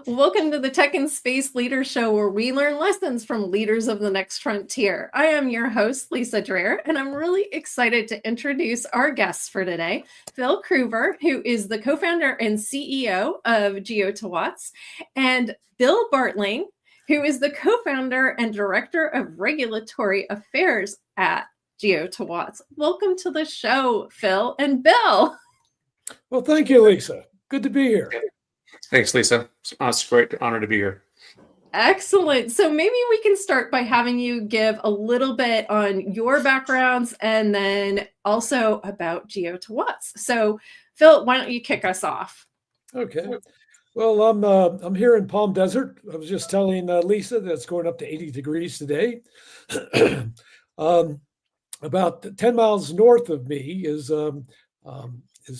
Welcome to the Tech and Space Leader Show, where we learn lessons from leaders of the next frontier. I am your host, Lisa Dreher, and I'm really excited to introduce our guests for today, Phil Cruver, who is the co-founder and CEO of Geotowatts, and Bill Bartling, who is the co-founder and director of regulatory affairs at Geotowatts. Welcome to the show, Phil and Bill. Well, thank you, Lisa. Good to be here. Thanks, Lisa. It's a great honor to be here. Excellent. So maybe we can start by having you give a little bit on your backgrounds and then also about Geotowatts. So Phil, why don't you kick us off? Okay. Well, I'm here in Palm Desert. I was just telling Lisa that it's going up to 80 degrees today. About 10 miles north of me is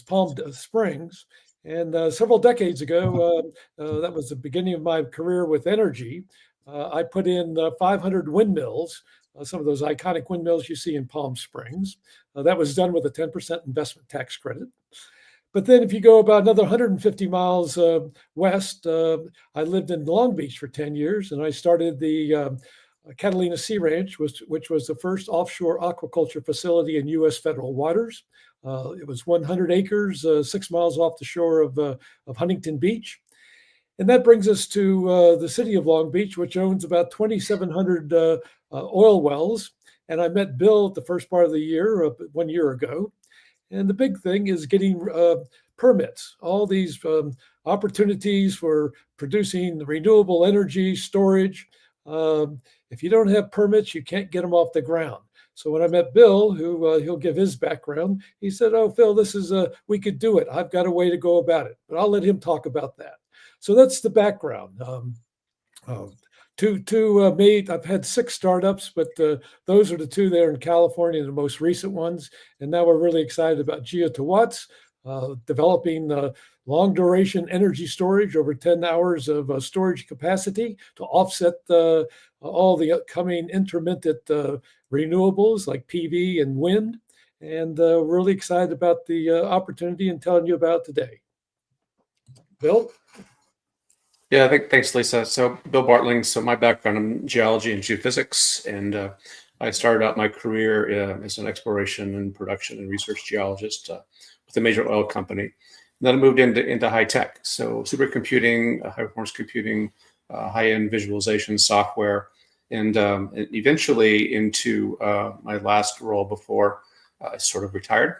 Palm Springs. And several decades ago, that was the beginning of my career with energy. I put in 500 windmills, some of those iconic windmills you see in Palm Springs. That was done with a 10% investment tax credit. But then if you go about another 150 miles west, I lived in Long Beach for 10 years, and I started the Catalina Sea Ranch, which was the first offshore aquaculture facility in U.S. federal waters. It was 100 acres, 6 miles off the shore of Huntington Beach. And that brings us to the city of Long Beach, which owns about 2,700 oil wells. And I met Bill at the first part of the year, 1 year ago. And the big thing is getting permits, all these opportunities for producing renewable energy storage. If you don't have permits, you can't get them off the ground. So when I met Bill, who he'll give his background, he said, "Oh, Phil, this is we could do it. I've got a way to go about it." But I'll let him talk about that. So that's the background. I've had 6 startups, but those are the 2 there in California, the most recent ones. And now we're really excited about Geotowatts, developing long duration energy storage, over 10 hours of storage capacity to offset all the upcoming intermittent renewables like PV and wind. And really excited about the opportunity and telling you about it today. Bill? Yeah, thanks, Lisa. So Bill Bartling. So my background in geology and geophysics, and I started out my career as an exploration and production and research geologist with a major oil company. And then I moved into high tech, so supercomputing, high performance computing, high-end visualization software, and eventually into my last role before I sort of retired,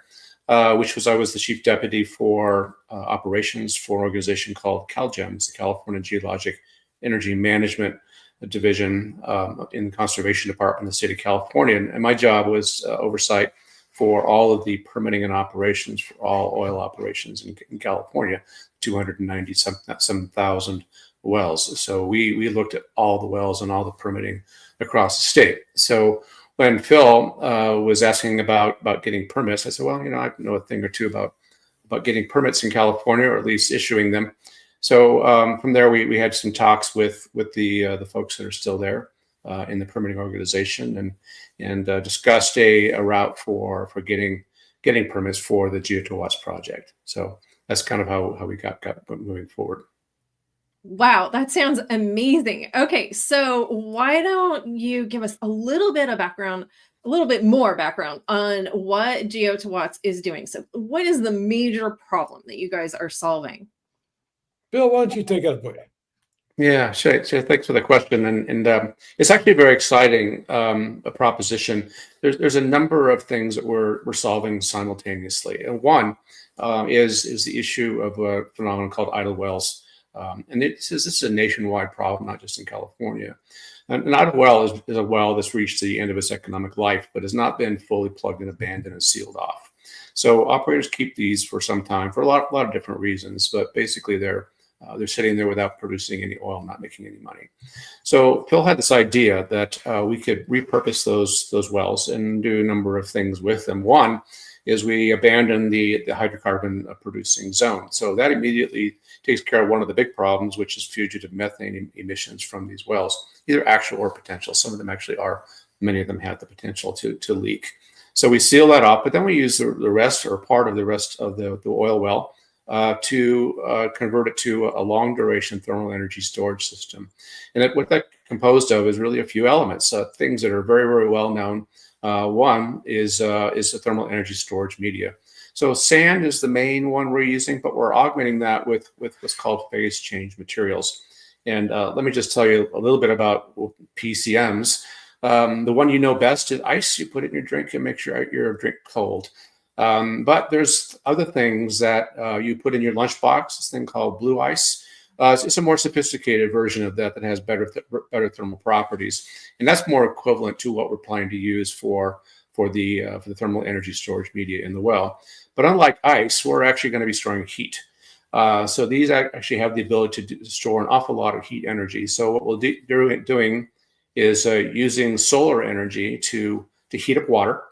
which was I was the chief deputy for operations for an organization called CalGEM, the California Geologic Energy Management Division in the Conservation Department of the state of California. And my job was oversight for all of the permitting and operations for all oil operations in California, 290 some thousand wells. So we looked at all the wells and all the permitting across the state. So when Phil was asking about getting permits, I said, well, I know a thing or two about getting permits in California, or at least issuing them. So from there, we had some talks with the folks that are still there in the permitting organization, and discussed a route for getting permits for the Geotowatts project. So that's kind of how we got moving forward. Wow, that sounds amazing. Okay, so why don't you give us a little bit more background on what Geotowatts is doing? So what is the major problem that you guys are solving? Bill, why don't you take it away? Yeah, sure. Thanks for the question, and it's actually a very exciting a proposition. There's a number of things that we're solving simultaneously, and one is the issue of a phenomenon called idle wells. And this is a nationwide problem, not just in California. An idle well is a well that's reached the end of its economic life, but has not been fully plugged and abandoned and sealed off. So operators keep these for some time for a lot of different reasons, but basically they're sitting there without producing any oil, not making any money. So Phil had this idea that we could repurpose those wells and do a number of things with them. One is we abandon the hydrocarbon producing zone. So that immediately takes care of one of the big problems, which is fugitive methane emissions from these wells, either actual or potential. Some of them actually are, many of them have the potential to leak. So we seal that up, but then we use the rest or part of the rest of the oil well to convert it to a long duration thermal energy storage system. And what that composed of is really a few elements, things that are very, very well known. One is the thermal energy storage media. So sand is the main one we're using, but we're augmenting that with what's called phase change materials. And let me just tell you a little bit about PCMs. The one you know best is ice. You put it in your drink and make sure your drink cold. But there's other things that you put in your lunchbox, this thing called blue ice. It's a more sophisticated version of that has better thermal properties. And that's more equivalent to what we're planning to use for the thermal energy storage media in the well. But unlike ice, we're actually going to be storing heat. So these actually have the ability to store an awful lot of heat energy. So what we'll be doing is using solar energy to heat up water.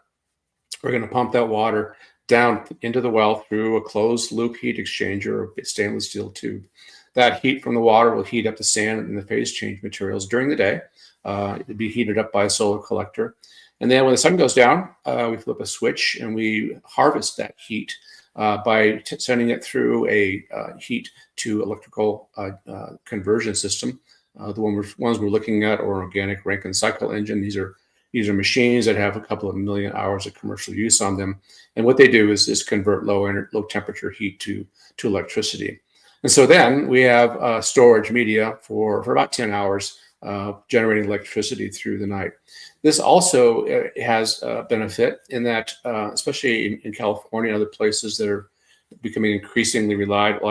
We're going to pump that water down into the well through a closed loop heat exchanger or stainless steel tube. That heat from the water will heat up the sand and the phase change materials during the day. It'll be heated up by a solar collector. And then when the sun goes down, we flip a switch and we harvest that heat by sending it through a heat to electrical conversion system. The ones we're looking at are organic Rankine cycle engine. These are machines that have a couple of million hours of commercial use on them. And what they do is convert low temperature heat to electricity. And so then we have storage media for about 10 hours generating electricity through the night. This also has a benefit in that, especially in California and other places that are becoming increasingly reliant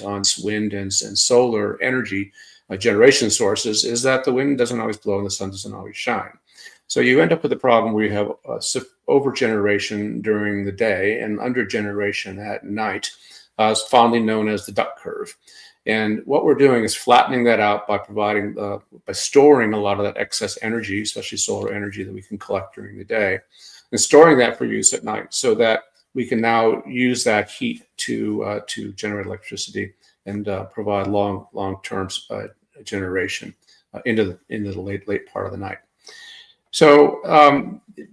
on wind and solar energy generation sources, is that the wind doesn't always blow and the sun doesn't always shine. So you end up with a problem where you have over-generation during the day and under-generation at night, fondly known as the duck curve. And what we're doing is flattening that out by by storing a lot of that excess energy, especially solar energy that we can collect during the day, and storing that for use at night, so that we can now use that heat to generate electricity and provide long-term generation into the late part of the night. So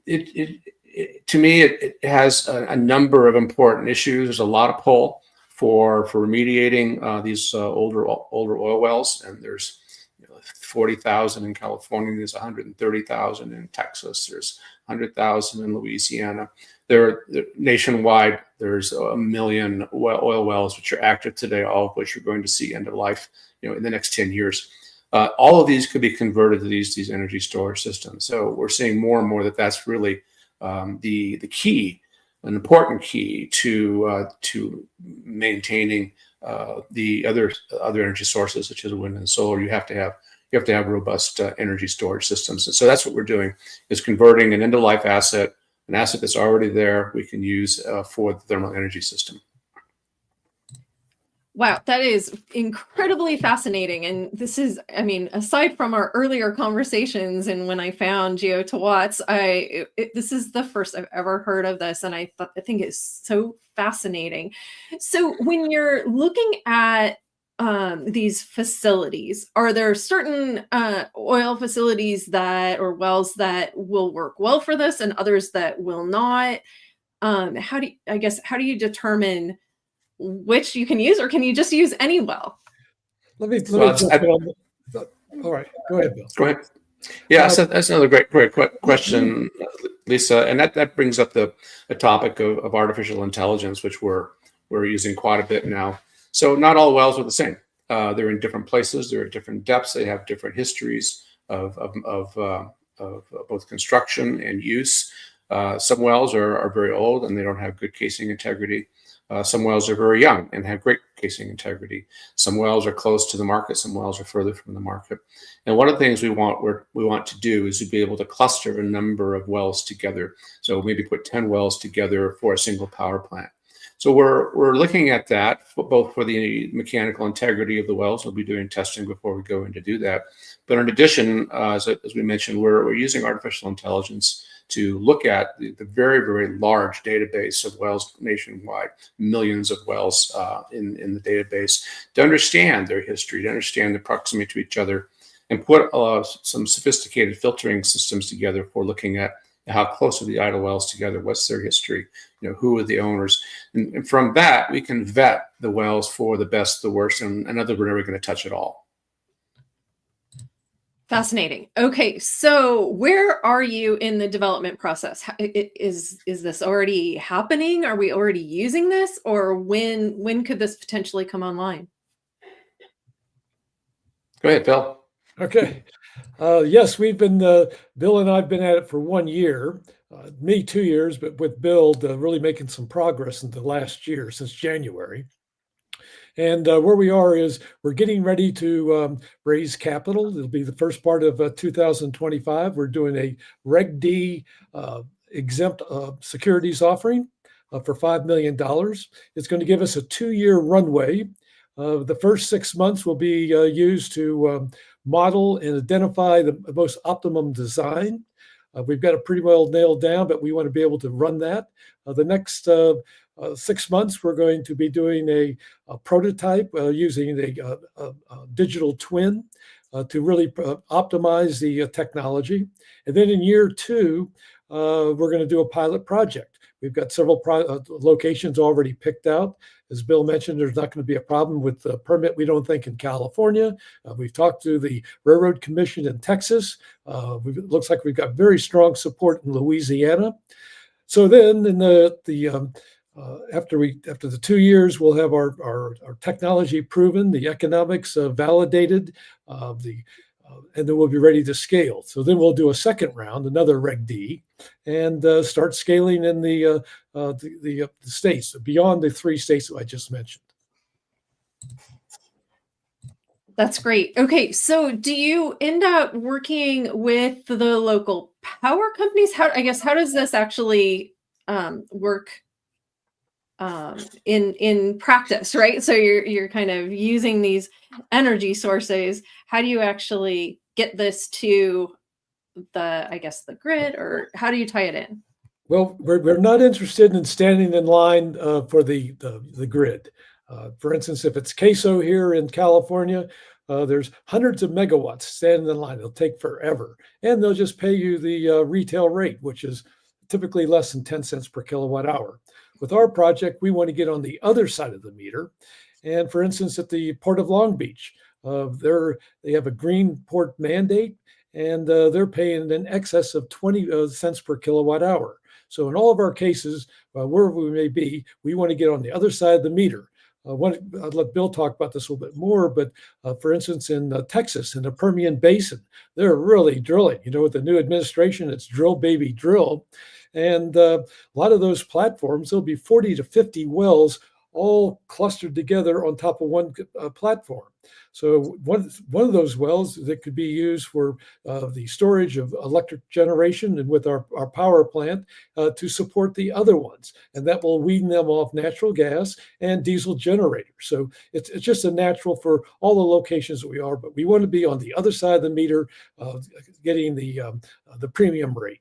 to me, it has a number of important issues. There's a lot of pull for remediating these older oil wells, and there's 40,000 in California. There's 130,000 in Texas. There's 100,000 in Louisiana. Nationwide, there's 1 million oil wells which are active today, all of which are going to see end of life, in the next 10 years. All of these could be converted to these energy storage systems. So we're seeing more and more that that's really the key, an important key to maintaining the other energy sources such as wind and solar. You have to have robust energy storage systems. And so that's what we're doing, is converting an end-of-life asset, an asset that's already there, we can use for the thermal energy system. Wow, that is incredibly fascinating. And this is, aside from our earlier conversations and when I found Geotowatts, this is the first I've ever heard of this. And I think it's so fascinating. So when you're looking at these facilities, are there certain oil facilities or wells that will work well for this and others that will not? How do you determine which you can use, or can you just use any well? Let me jump in on all right, go ahead, Bill. Go ahead. Yeah, so that's another great question, Lisa, and that brings up the topic of artificial intelligence, which we're using quite a bit now. So not all wells are the same. They're in different places. They're at different depths. They have different histories of both construction and use. Some wells are very old and they don't have good casing integrity. Some wells are very young and have great casing integrity. Some wells are close to the market. Some wells are further from the market. And one of the things we want to do is to be able to cluster a number of wells together. So maybe put 10 wells together for a single power plant. So we're looking at that both for the mechanical integrity of the wells. We'll be doing testing before we go in to do that. But in addition, as we mentioned, we're using artificial intelligence to look at the very, very large database of wells nationwide, millions of wells in the database, to understand their history, to understand the proximity to each other, and put some sophisticated filtering systems together for looking at How close are the idle wells together? What's their history? Who are the owners? And from that, we can vet the wells for the best, the worst, and other we're never going to touch at all. Fascinating. Okay, so where are you in the development process? Is this already happening? Are we already using this, or when could this potentially come online? Go ahead, Bill. Okay. Yes, we've been, Bill and I've been at it for 1 year, me 2 years, but with Bill really making some progress in the last year since January. And where we are is we're getting ready to raise capital. It'll be the first part of 2025. We're doing a Reg D exempt securities offering for $5 million. It's going to give us a 2-year runway. The first 6 months will be used to model and identify the most optimum design. We've got it pretty well nailed down, but we want to be able to run that. The next 6 months, we're going to be doing a prototype using a digital twin to really optimize the technology. And then in year 2, we're going to do a pilot project. We've got several locations already picked out. As Bill mentioned, there's not going to be a problem with the permit, we don't think, in California. We've talked to the Railroad Commission in Texas. It looks like we've got very strong support in Louisiana. So then in after the 2 years, we'll have our technology proven, the economics validated, and then we'll be ready to scale. So then we'll do a second round, another Reg D, and start scaling in the states beyond the 3 states that I just mentioned. That's great. Okay, so do you end up working with the local power companies? How does this actually work in practice, right? So you're kind of using these energy sources. How do you actually get this to the grid, or how do you tie it in? Well, we're not interested in standing in line for the grid. For instance, if it's CAISO here in California, there's hundreds of megawatts standing in line. It'll take forever, and they'll just pay you the retail rate, which is typically less than 10 cents per kilowatt hour. With our project, we want to get on the other side of the meter. And for instance, at the Port of Long Beach, they have a green port mandate, and they're paying in excess of 20 cents per kilowatt hour. So in all of our cases, wherever we may be, we want to get on the other side of the meter. I'll let Bill talk about this a little bit more, but for instance, in Texas, in the Permian Basin, they're really drilling. With the new administration, it's drill, baby, drill. And a lot of those platforms, there'll be 40 to 50 wells all clustered together on top of one platform. So one of those wells that could be used for the storage of electric generation, and with our power plant to support the other ones. And that will wean them off natural gas and diesel generators. So it's just a natural for all the locations that we are, but we want to be on the other side of the meter, getting the premium rate.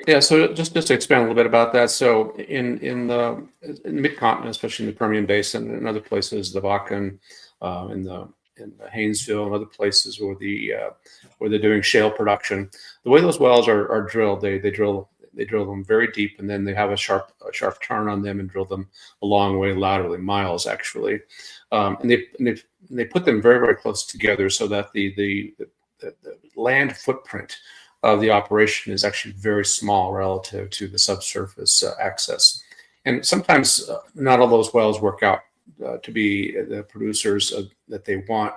Yeah, so just to expand a little bit about that. So in the mid-continent, especially in the Permian Basin and other places, the Bakken, in the Haynesville and other places where they're doing shale production, the way those wells are drilled, they drill them very deep, and then they have a sharp turn on them and drill them a long way laterally, miles actually, and they put them very, very close together so that the land footprint of the operation is actually very small relative to the subsurface access. And sometimes not all those wells work out to be the producers that they want.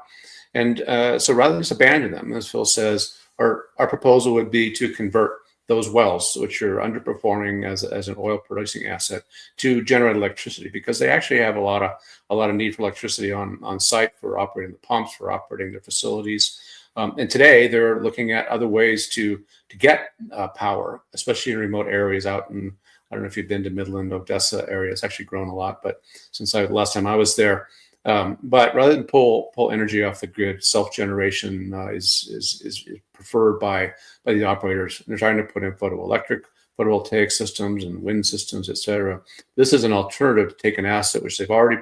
And so rather than just abandon them, as Phil says, our proposal would be to convert those wells, which are underperforming as an oil producing asset, to generate electricity, because they actually have a lot of need for electricity on site for operating the pumps, for operating their facilities. And today they're looking at other ways to get power, especially in remote areas out in, I don't know if you've been to Midland, Odessa area. It's actually grown a lot, but since last time I was there. But rather than pull energy off the grid, self-generation is preferred by the operators. They're trying to put in photovoltaic systems and wind systems, et cetera. This is an alternative to take an asset which they've already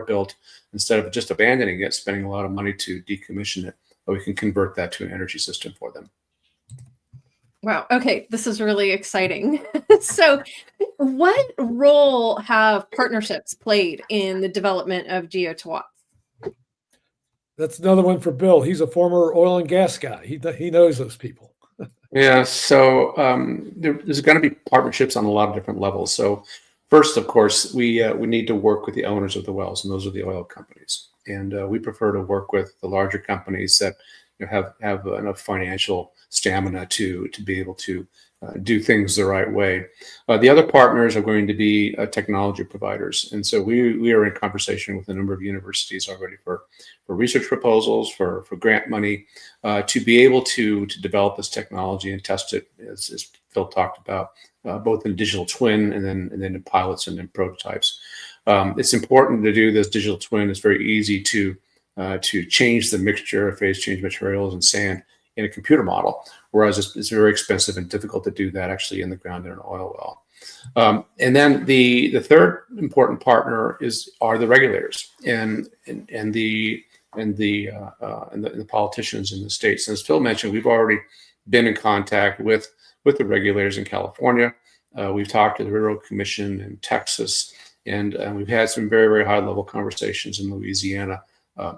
built, instead of just abandoning it, spending a lot of money to decommission it. we can convert that to an energy system for them. Wow. Okay. This is really exciting. So, what role have partnerships played in the development of geotowatts? That's another one for Bill. He's a former oil and gas guy. He knows those people. Yeah, so there's going to be partnerships on a lot of different levels. So first, of course, we need to work with the owners of the wells, and those are the oil companies. And we prefer to work with the larger companies that have enough financial stamina to be able to do things the right way. The other partners are going to be technology providers, and so we are in conversation with a number of universities already for research proposals, for grant money, to be able to develop this technology and test it, as Phil talked about, both in digital twin and then in pilots and in prototypes. It's important to do this digital twin. It's very easy to change the mixture of phase change materials and sand in a computer model, whereas it's very expensive and difficult to do that actually in the ground in an oil well. And then the third important partner are the regulators and the politicians in the states. And as Phil mentioned, we've already been in contact with the regulators in California. We've talked to the Railroad Commission in Texas, and we've had some very, very high level conversations in Louisiana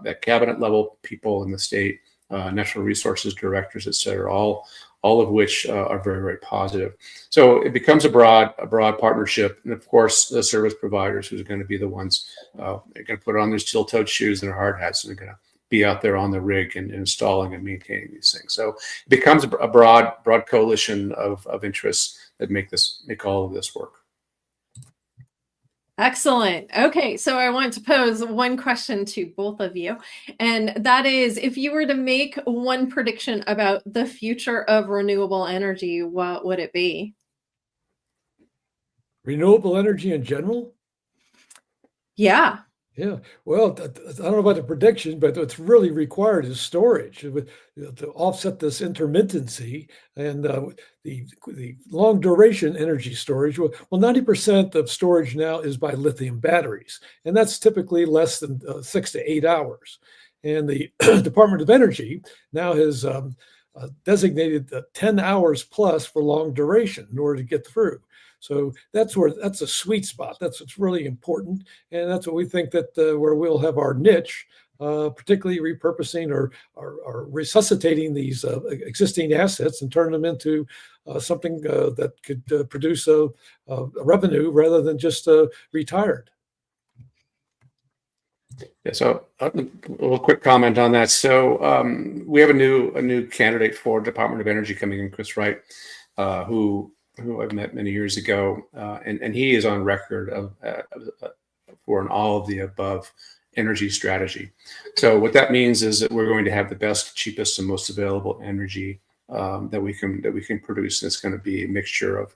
at cabinet level, people in the state, natural resources directors, et cetera, all of which are very, very positive. So it becomes a broad partnership. And of course, the service providers who are going to be the ones they're going to put on their steel-toed shoes and their hard hats, and they're going to be out there on the rig and installing and maintaining these things. So it becomes a broad coalition of interests that make all of this work. Excellent. Okay, so I want to pose one question to both of you, and that is, if you were to make one prediction about the future of renewable energy, what would it be? Renewable energy in general? Yeah. Yeah, well, I don't know about the prediction, but what's really required is storage to offset this intermittency and the long duration energy storage. Well, 90% of storage now is by lithium batteries, and that's typically less than 6 to 8 hours. And the Department of Energy now has designated 10 hours plus for long duration in order to get through. So that's a sweet spot. That's what's really important, and that's what we think that where we'll have our niche, particularly repurposing or resuscitating these existing assets and turn them into something that could produce a revenue rather than just retired. Yeah, so a little quick comment on that. So we have a new candidate for Department of Energy coming in, Chris Wright, who I've met many years ago, and he is on record for an all of the above energy strategy. So what that means is that we're going to have the best, cheapest, and most available energy that we can produce. And it's going to be a mixture of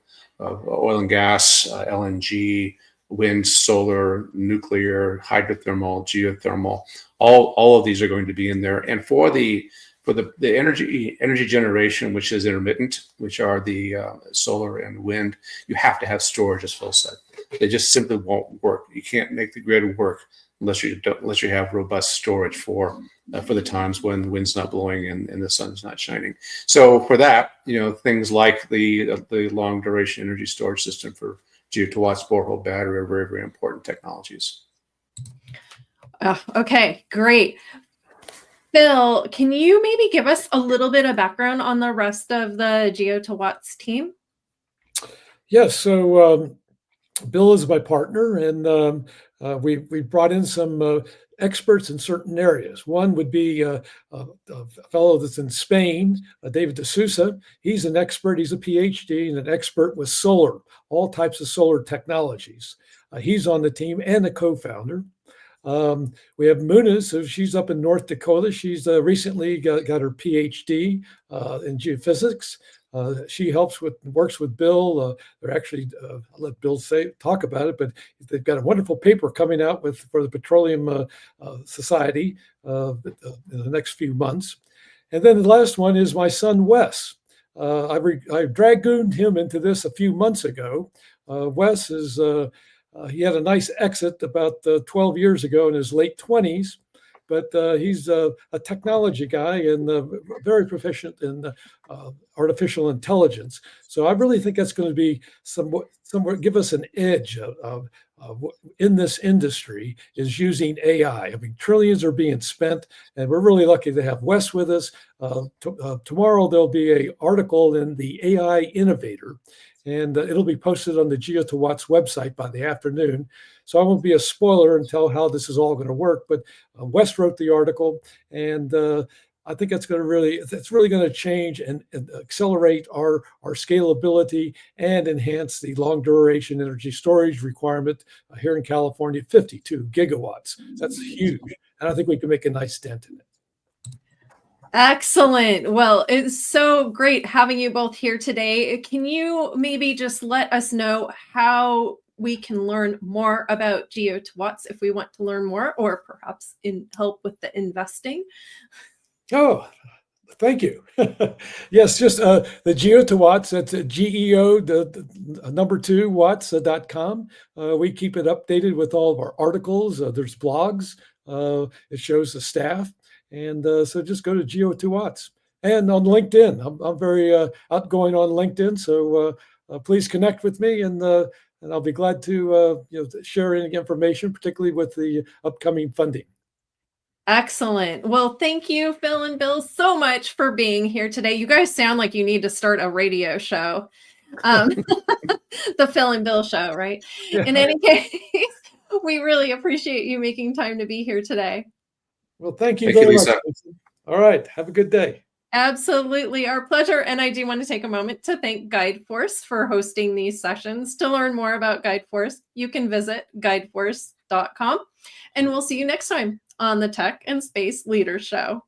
oil and gas, LNG, wind, solar, nuclear, hydrothermal, geothermal. All of these are going to be in there. And for the energy generation, which is intermittent, which are the solar and wind, you have to have storage, as Phil said. They just simply won't work. You can't make the grid work unless you have robust storage for the times when the wind's not blowing and the sun's not shining. So for that, things like the long duration energy storage system for gigawatts borehole battery are very, very important technologies. Okay, great. Phil, can you maybe give us a little bit of background on the rest of the Geotowatts team? Yes, so Bill is my partner, and we brought in some experts in certain areas. One would be a fellow that's in Spain, David de Sousa. He's an expert. He's a PhD and an expert with solar, all types of solar technologies. He's on the team and a co-founder. We have Muniz, so she's up in North Dakota. She's recently got her PhD in geophysics. She works with Bill. They're actually, I'll let Bill talk about it, but they've got a wonderful paper coming out for the Petroleum Society in the next few months. And then the last one is my son, Wes. I dragooned him into this a few months ago. Wes he had a nice exit about 12 years ago in his late 20s. but he's a technology guy and very proficient in artificial intelligence. So I really think that's going to be somewhat give us an edge in this industry, is using AI. I mean, trillions are being spent, and we're really lucky to have Wes with us. Tomorrow there'll be an article in the AI Innovator, and it'll be posted on the Geo2Watts website by the afternoon. So I won't be a spoiler and tell how this is all going to work, but Wes wrote the article, and I think it's really going to change and accelerate our scalability and enhance the long duration energy storage requirement here in California, 52 gigawatts. That's huge. And I think we can make a nice dent in it. Excellent. Well, it's so great having you both here today. Can you maybe just let us know how we can learn more about Geo2Watts if we want to learn more, or perhaps help with the investing? Oh, thank you. Yes, just the Geo2Watts, that's GEO, the number 2 watts.com. We keep it updated with all of our articles. There's blogs. It shows the staff. And so just go to Geo2Watts. And on LinkedIn, I'm very outgoing on LinkedIn. So please connect with me, and I'll be glad to share any information, particularly with the upcoming funding. Excellent. Well, thank you, Phil and Bill, so much for being here today. You guys sound like you need to start a radio show. The Phil and Bill show, right? Yeah. In any case, we really appreciate you making time to be here today. Well, thank you very much. All right. Have a good day. Absolutely. Our pleasure. And I do want to take a moment to thank GuideForce for hosting these sessions. To learn more about GuideForce, you can visit guideforce.com. And we'll see you next time on the Tech and Space Leaders Show.